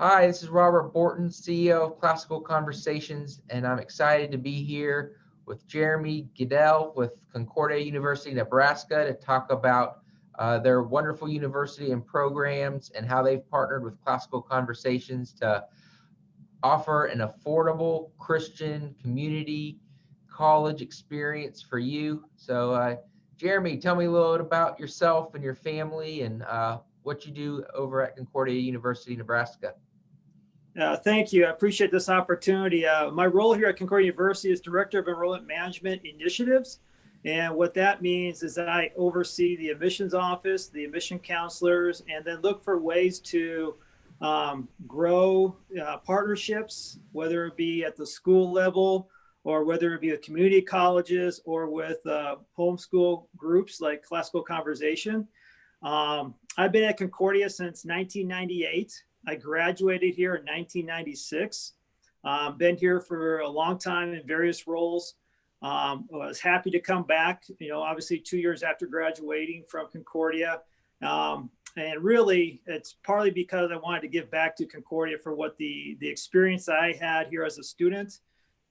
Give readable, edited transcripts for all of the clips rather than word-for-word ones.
Hi, this is Robert Borton, CEO of Classical Conversations, and I'm excited to be here with Jeremy Goodell with Concordia University, Nebraska, to talk about their wonderful university and programs and how they've partnered with Classical Conversations to offer an affordable Christian community college experience for you. So, Jeremy, tell me a little bit about yourself and your family and what you do over at Concordia University, Nebraska. Thank you. I appreciate this opportunity. My role here at Concordia University is Director of Enrollment Management Initiatives. And what that means is that I oversee the admissions office, the admission counselors, and then look for ways to grow partnerships, whether it be at the school level or whether it be with community colleges or with homeschool groups like Classical Conversation. I've been at Concordia since 1998. I graduated here in 1996. Been here for a long time in various roles. Was happy to come back, obviously 2 years after graduating from Concordia. And really, it's partly because I wanted to give back to Concordia for what the experience I had here as a student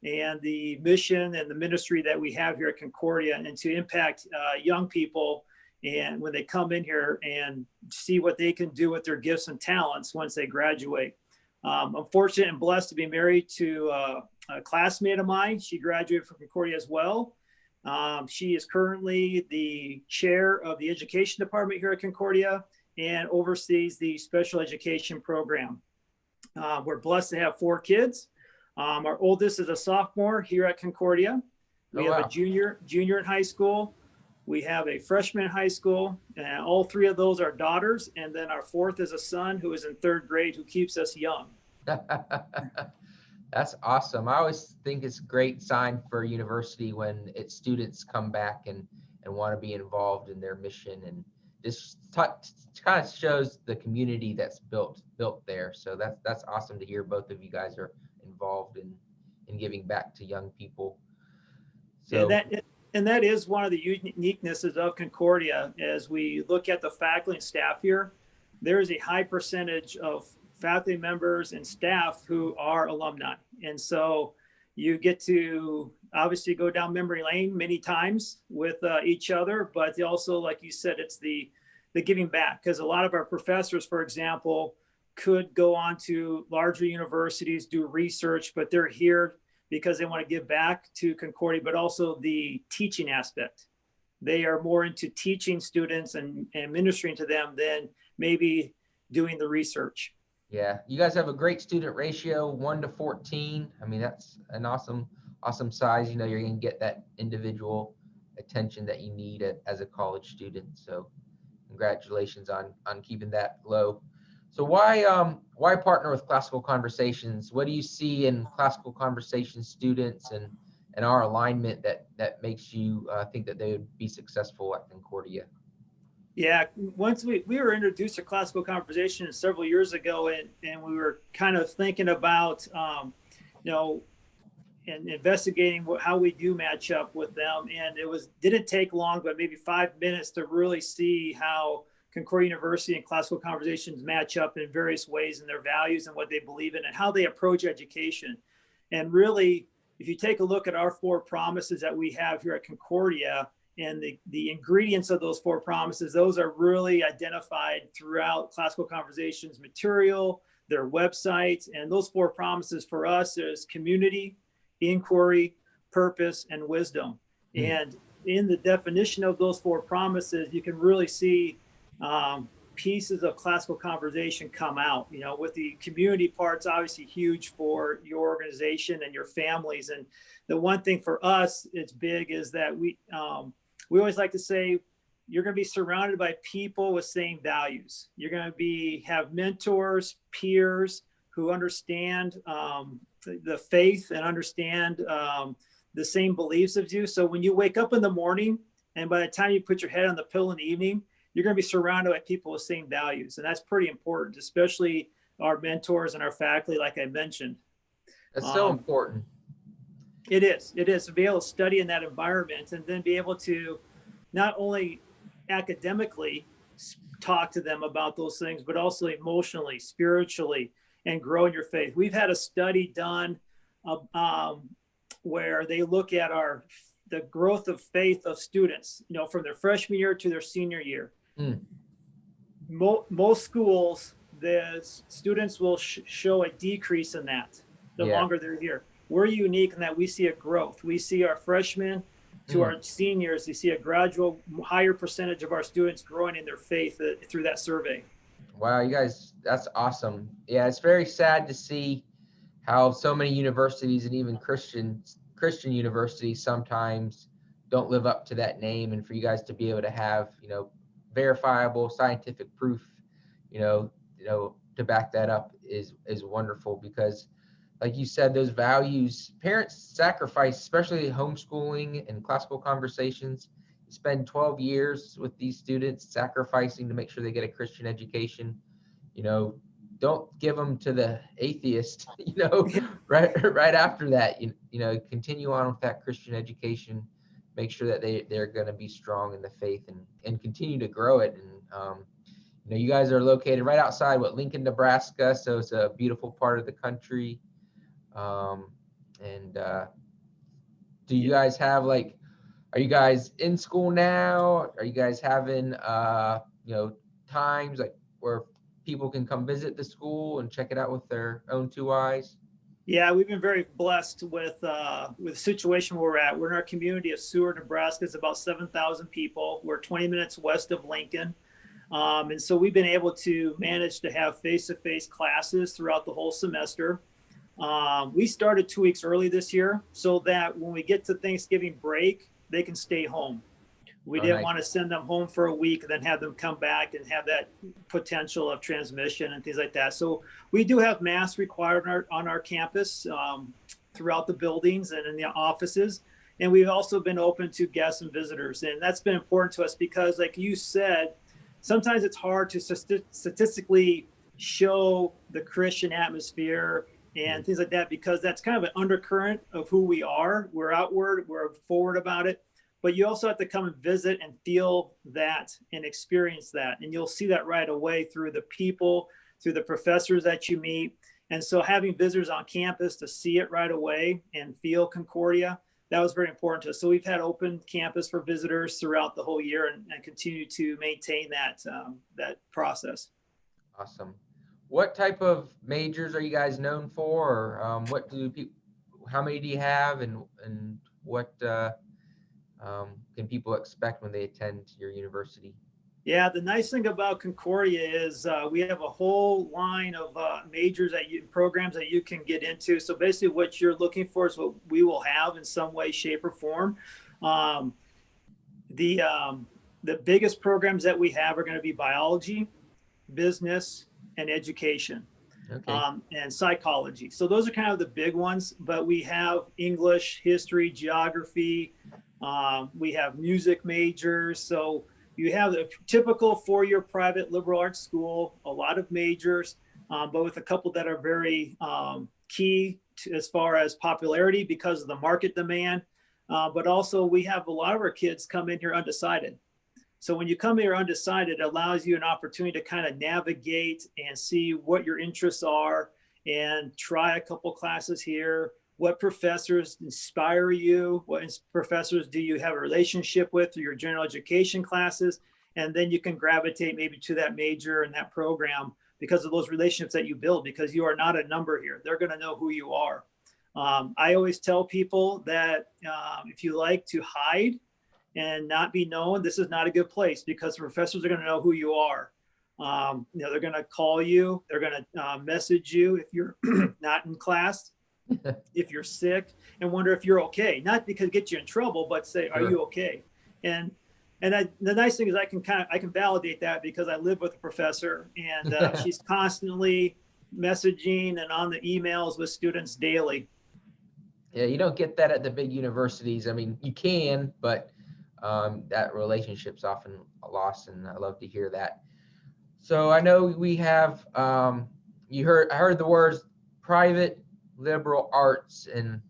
and the mission and the ministry that we have here at Concordia, and to impact young people and when they come in here and see what they can do with their gifts and talents once they graduate. I'm fortunate and blessed to be married to a classmate of mine. She graduated from Concordia as well. She is currently the chair of the education department here at Concordia and oversees the special education program. We're blessed to have 4 kids. Our oldest is a sophomore here at Concordia. We have a junior in high school. We have a freshman in high school, and all 3 of those are daughters. And then our 4th is a son who is in 3rd grade, who keeps us young. That's awesome. I always think it's a great sign for a university when its students come back and want to be involved in their mission, and this kind of shows the community that's built there. So that's awesome to hear both of you guys are involved in giving back to young people. So and that is one of the uniquenesses of Concordia. As we look at the faculty and staff here, there is a high percentage of faculty members and staff who are alumni. And so you get to obviously go down memory lane many times with each other, but also, like you said, it's the giving back, because a lot of our professors, for example, could go on to larger universities, do research, but they're here because they want to give back to Concordia, but also the teaching aspect. They are more into teaching students and ministering to them than maybe doing the research. Yeah, you guys have a great student ratio, 1 to 14. I mean, that's an awesome size. You're going to get that individual attention that you need as a college student. So congratulations on keeping that low. So why partner with Classical Conversations? What do you see in Classical Conversations students and our alignment that makes you think that they would be successful at Concordia? Yeah, once we were introduced to Classical Conversations several years ago, and we were kind of thinking about, and investigating how we do match up with them. And didn't take long, but maybe 5 minutes to really see how Concordia University and Classical Conversations match up in various ways in their values and what they believe in and how they approach education. And really, if you take a look at our 4 promises that we have here at Concordia and the ingredients of those 4 promises, those are really identified throughout Classical Conversations material, their website. And those 4 promises for us is community, inquiry, purpose, and wisdom. And in the definition of those 4 promises, you can really see pieces of Classical Conversation come out, with the community parts obviously huge for your organization and your families. And the one thing for us, it's big, is that we always like to say, you're going to be surrounded by people with same values. You're going to have mentors, peers who understand the faith and understand the same beliefs as you. So when you wake up in the morning and by the time you put your head on the pillow in the evening, you're going to be surrounded by people with same values. And that's pretty important, especially our mentors and our faculty, like I mentioned. That's so important. It is to be able to study in that environment and then be able to not only academically talk to them about those things, but also emotionally, spiritually, and grow in your faith. We've had a study done where they look at the growth of faith of students, from their freshman year to their senior year. Mm. Most schools, the students will show a decrease in that the longer they're here. We're unique in that we see a growth. We see our freshmen to our seniors, we see a gradual higher percentage of our students growing in their faith through that survey. Wow, you guys, that's awesome. Yeah, it's very sad to see how so many universities and even Christian universities sometimes don't live up to that name, and for you guys to be able to have, verifiable scientific proof, to back that up is wonderful, because like you said, those values, parents sacrifice, especially homeschooling and classical conversations. You spend 12 years with these students sacrificing to make sure they get a Christian education. Don't give them to the atheist, right after that, continue on with that Christian education, make sure that they're going to be strong in the faith and continue to grow it. And, you guys are located right outside Lincoln, Nebraska. So it's a beautiful part of the country. Do you guys have are you guys in school now? Are you guys having, times where people can come visit the school and check it out with their own two eyes? Yeah, we've been very blessed with the situation where we're at. We're in our community of Seward, Nebraska. It's about 7,000 people. We're 20 minutes west of Lincoln. And so we've been able to manage to have face-to-face classes throughout the whole semester. We started 2 weeks early this year so that when we get to Thanksgiving break, they can stay home. We didn't want to send them home for a week and then have them come back and have that potential of transmission and things like that. So we do have masks required on our campus throughout the buildings and in the offices. And we've also been open to guests and visitors. And that's been important to us because, like you said, sometimes it's hard to statistically show the Christian atmosphere and things like that, because that's kind of an undercurrent of who we are. We're outward, we're forward about it, but you also have to come and visit and feel that and experience that. And you'll see that right away through the people, through the professors that you meet. And so having visitors on campus to see it right away and feel Concordia, that was very important to us. So we've had open campus for visitors throughout the whole year and continue to maintain that process. Awesome. What type of majors are you guys known for? Or, how many do you have, and what can people expect when they attend your university? Yeah, the nice thing about Concordia is we have a whole line of majors programs that you can get into. So basically what you're looking for is what we will have in some way, shape, or form. The biggest programs that we have are going to be biology, business, and education, and psychology. So those are kind of the big ones, but we have English, history, geography. We have music majors. So you have a typical four-year private liberal arts school, a lot of majors, but with a couple that are very key as far as popularity because of the market demand. But also we have a lot of our kids come in here undecided. So when you come here undecided, it allows you an opportunity to kind of navigate and see what your interests are and try a couple classes here. What professors inspire you? What professors do you have a relationship with through your general education classes? And then you can gravitate maybe to that major and that program because of those relationships that you build, because you are not a number here. They're going to know who you are. I always tell people that if you like to hide and not be known, this is not a good place, because the professors are going to know who you are. They're going to call you. They're going to message you if you're not in class. If you're sick, and wonder if you're okay, not because get you in trouble, but say, are you okay? And the nice thing is I can validate that because I live with a professor, and she's constantly messaging and on the emails with students daily. Yeah, you don't get that at the big universities. I mean, you can, but that relationship's often lost, and I love to hear that. So I know we have I heard the words private liberal arts, and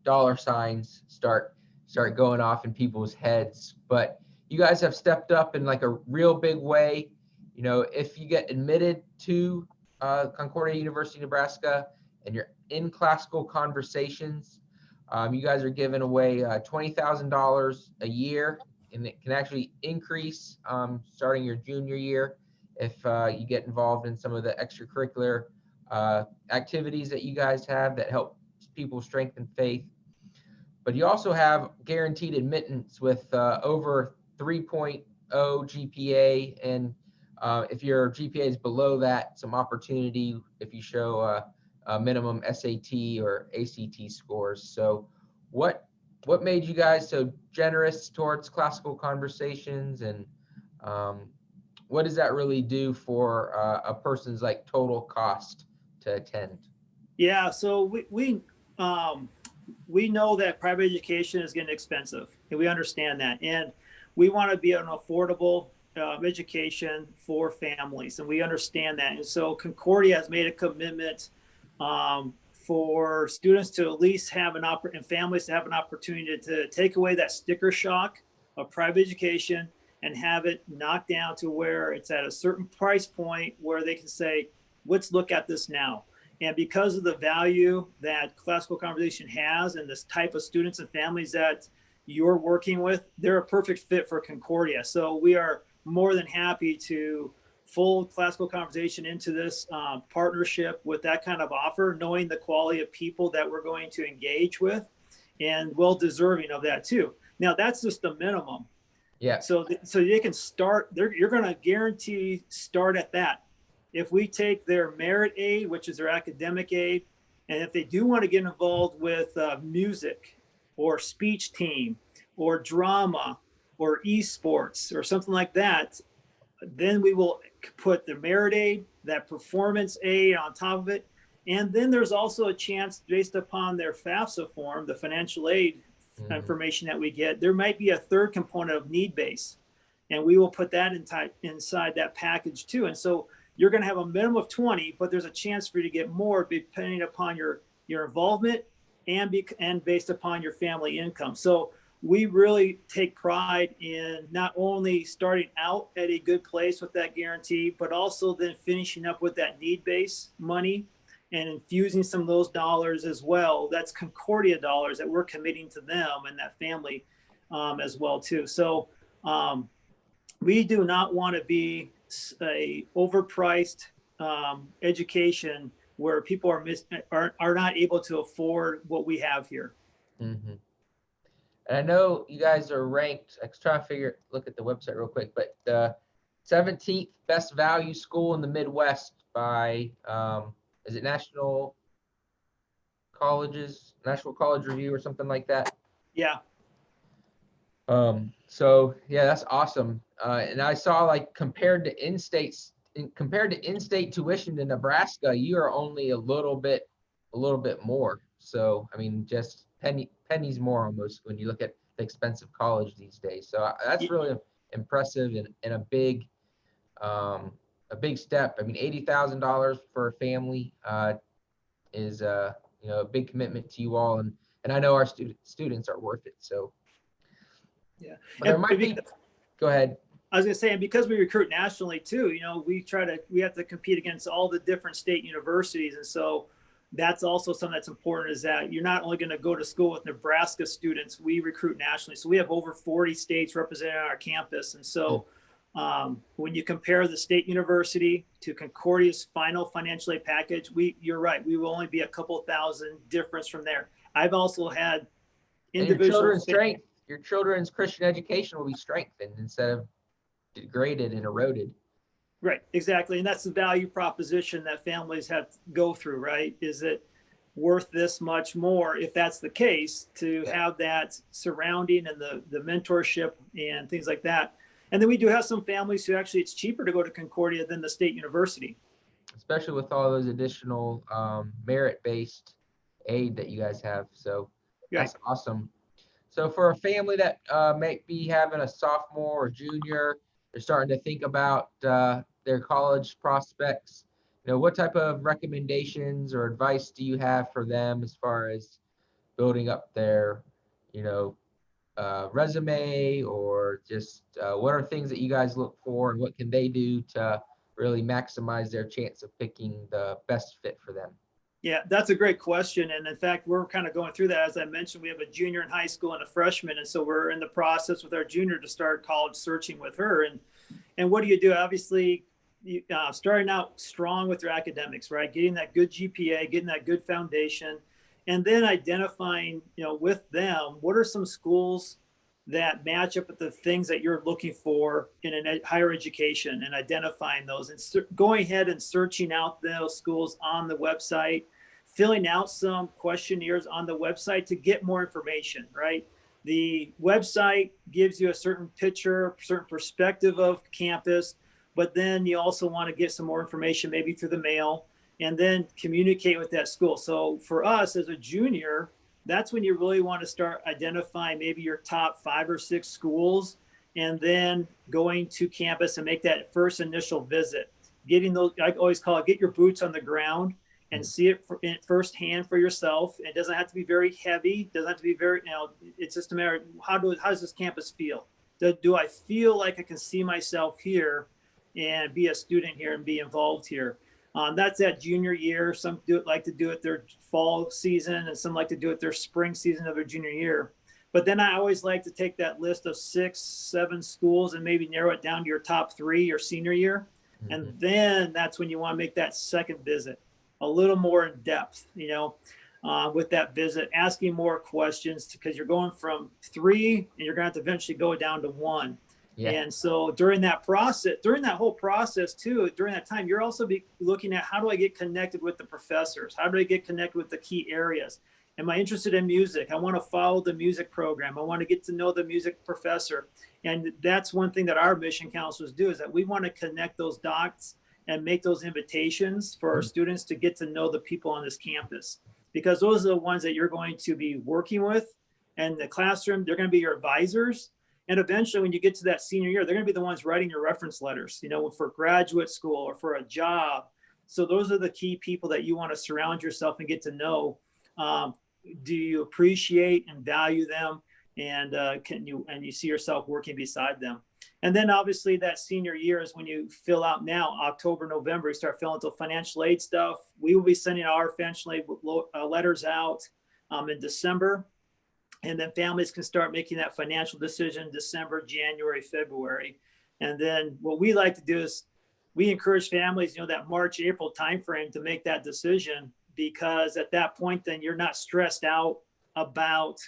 dollar signs start going off in people's heads, but you guys have stepped up in like a real big way. If you get admitted to Concordia University, Nebraska, and you're in classical conversations, you guys are giving away $20,000 a year, and it can actually increase starting your junior year if you get involved in some of the extracurricular activities that you guys have that help people strengthen faith. But you also have guaranteed admittance with over 3.0 GPA, and if your GPA is below that, some opportunity if you show a minimum SAT or ACT scores. So what made you guys so generous towards classical conversations, and what does that really do for a person's like total cost to attend? Yeah, so we know that private education is getting expensive, and we understand that, and we want to be an affordable education for families, and we understand that. And so Concordia has made a commitment for students to at least have and families to have an opportunity to take away that sticker shock of private education and have it knocked down to where it's at a certain price point where they can say, let's look at this now. And because of the value that classical conversation has and this type of students and families that you're working with, they're a perfect fit for Concordia. So we are more than happy to fold classical conversation into this partnership with that kind of offer, knowing the quality of people that we're going to engage with, and well deserving of that too. Now that's just the minimum. Yeah. So they can start, you're going to guarantee start at that. If we take their merit aid, which is their academic aid, and if they do want to get involved with music or speech team or drama or esports or something like that, then we will put the merit aid, that performance aid on top of it. And then there's also a chance based upon their FAFSA form, the financial aid information that we get, there might be a third component of need base. And we will put that inside that package too. And so you're going to have a minimum of 20, but there's a chance for you to get more depending upon your involvement and based upon your family income. So we really take pride in not only starting out at a good place with that guarantee, but also then finishing up with that need base money and infusing some of those dollars as well. That's Concordia dollars that we're committing to them and that family as well too. So we do not want to be a overpriced education where people are not able to afford what we have here. Mm-hmm. And I know you guys are ranked, I was trying to look at the website real quick, but the 17th best value school in the Midwest by, is it National College Review or something like that? Yeah. So yeah, that's awesome. And I saw like compared to in-state tuition in Nebraska, you are only a little bit more. So I mean, just pennies more almost when you look at the expensive college these days. So that's really impressive and a big step. I mean, $80,000 for a family is a big commitment to you all, and I know our students are worth it. So yeah, but there might be. Go ahead. I was going to say, and because we recruit nationally too, we have to compete against all the different state universities. And so that's also something that's important, is that you're not only going to go to school with Nebraska students, we recruit nationally. So we have over 40 states represented on our campus. And so when you compare the state university to Concordia's final financial aid package, you're right. We will only be a couple thousand difference from there. I've also had individual your children's Christian education will be strengthened instead of degraded and eroded. Right, exactly. And that's the value proposition that families have to go through, right? Is it worth this much more, if that's the case, to have that surrounding and the mentorship and things like that. And then we do have some families who actually it's cheaper to go to Concordia than the state university. Especially with all those additional merit-based aid that you guys have. So that's awesome. So for a family that may be having a sophomore or junior, they're starting to think about their college prospects, what type of recommendations or advice do you have for them as far as building up their, resume, or just what are things that you guys look for, and what can they do to really maximize their chance of picking the best fit for them? Yeah, that's a great question. And in fact, we're kind of going through that. As I mentioned, we have a junior in high school and a freshman. And so we're in the process with our junior to start college searching with her. And what do you do? Obviously, starting out strong with your academics, right? Getting that good GPA, getting that good foundation, and then identifying, with them, what are some schools that match up with the things that you're looking for in higher education, and identifying those, and going ahead and searching out those schools on the website, filling out some questionnaires on the website to get more information, right? The website gives you a certain picture, certain perspective of campus, but then you also want to get some more information, maybe through the mail, and then communicate with that school. So for us as a junior, that's when you really want to start identifying maybe your top 5 or 6 schools, and then going to campus and make that first initial visit. Getting those, I always call it, get your boots on the ground and see it firsthand for yourself. It doesn't have to be very heavy. It doesn't have to be very, it's just a matter of how does this campus feel? Do I feel like I can see myself here and be a student here and be involved here? That's that junior year. Some like to do it their fall season, and some like to do it their spring season of their junior year. But then I always like to take that list of 6, 7 schools and maybe narrow it down to your top 3 your senior year. Mm-hmm. And then that's when you want to make that second visit a little more in depth, with that visit, asking more questions, because you're going from 3 and you're going to have to eventually go down to 1. Yeah. And so during that whole process too, during that time, you're also looking at, how do I get connected with the professors? How do I get connected with the key areas? Am I interested in music? I want to follow the music program. I want to get to know the music professor. And that's one thing that our mission counselors do, is that we want to connect those dots and make those invitations for our students to get to know the people on this campus, because those are the ones that you're going to be working with in the classroom. They're going to be your advisors. And eventually, when you get to that senior year, they're going to be the ones writing your reference letters, for graduate school or for a job. So those are the key people that you want to surround yourself and get to know. Do you appreciate and value them? And you see yourself working beside them? And then obviously that senior year is when you fill out, now October, November, you start filling out the financial aid stuff. We will be sending our financial aid letters out in December. And then families can start making that financial decision December, January, February. And then what we like to do is we encourage families, that March, April timeframe to make that decision, because at that point, then you're not stressed out about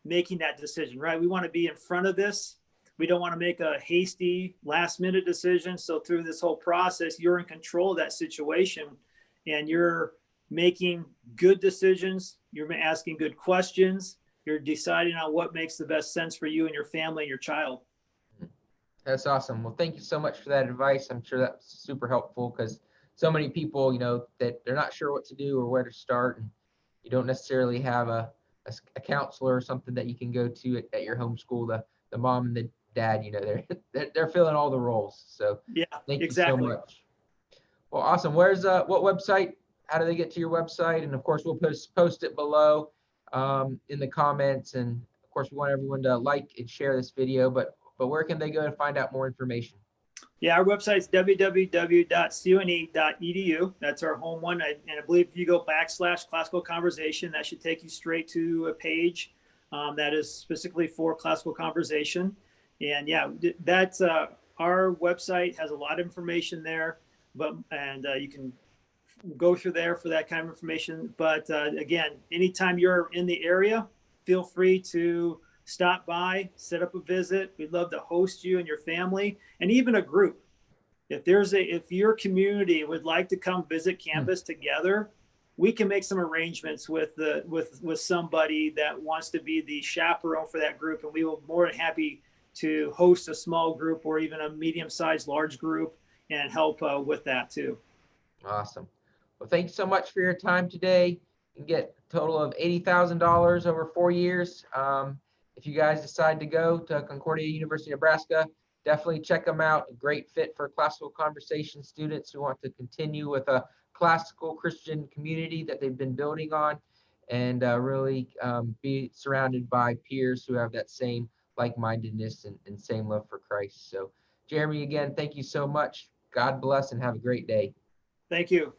making that decision, right? We want to be in front of this. We don't want to make a hasty last minute decision. So through this whole process, you're in control of that situation, and you're making good decisions. You're asking good questions. You're deciding on what makes the best sense for you and your family and your child. That's awesome. Well, thank you so much for that advice. I'm sure that's super helpful, because so many people, that they're not sure what to do or where to start, and you don't necessarily have a counselor or something that you can go to at your homeschool. The mom and the dad, they're filling all the roles. So yeah, thank exactly. you so much. Well, awesome. Where's what website? How do they get to your website? And of course, we'll post it below in the comments. And of course, we want everyone to like and share this video. But where can they go to find out more information? Yeah, our website is www.cone.edu. That's our home one. And I believe if you go / classical conversation, that should take you straight to a page that is specifically for classical conversation. And yeah, that's our website has a lot of information there, and you can go through there for that kind of information. But again, anytime you're in the area, feel free to stop by, set up a visit. We'd love to host you and your family, and even a group. If your community would like to come visit campus together, we can make some arrangements with somebody that wants to be the chaperone for that group, and we will be more than happy to host a small group or even a medium-sized large group and help with that too. Awesome. Well, thank you so much for your time today. You can get a total of $80,000 over 4 years. If you guys decide to go to Concordia University, Nebraska, definitely check them out. A great fit for classical conversation students who want to continue with a classical Christian community that they've been building on, and really be surrounded by peers who have that same like-mindedness and same love for Christ. So Jeremy, again, thank you so much. God bless and have a great day. Thank you.